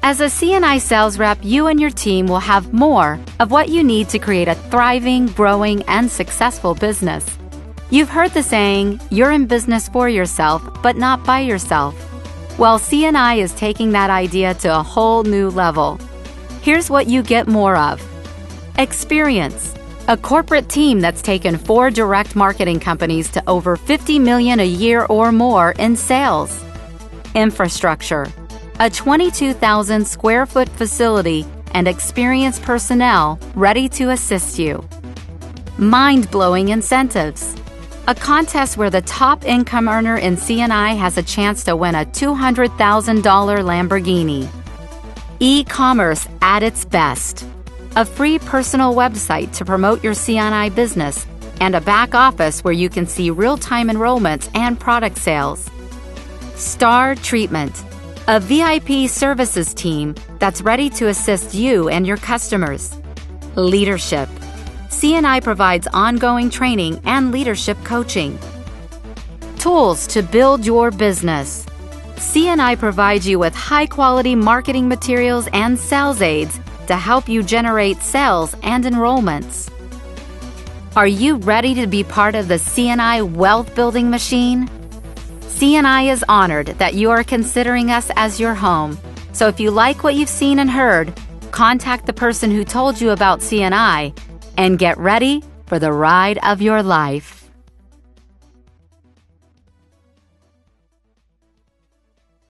As a CNI sales rep, you and your team will have more of what you need to create a thriving, growing, and successful business. You've heard the saying, you're in business for yourself, but not by yourself. Well, CNI is taking that idea to a whole new level. Here's what you get more of. Experience. A corporate team that's taken 4 direct marketing companies to over $50 million a year or more in sales. Infrastructure. A 22,000 square foot facility and experienced personnel ready to assist you. Mind-blowing incentives. A contest where the top income earner in CNI has a chance to win a $200,000 Lamborghini. E-commerce at its best. A free personal website to promote your CNI business and a back office where you can see real-time enrollments and product sales. Star Treatment. A VIP services team that's ready to assist you and your customers. Leadership. CNI provides ongoing training and leadership coaching. Tools to build your business. CNI provides you with high-quality marketing materials and sales aids to help you generate sales and enrollments. Are you ready to be part of the CNI wealth-building machine? CNI is honored that you are considering us as your home. So if you like what you've seen and heard, contact the person who told you about CNI and get ready for the ride of your life.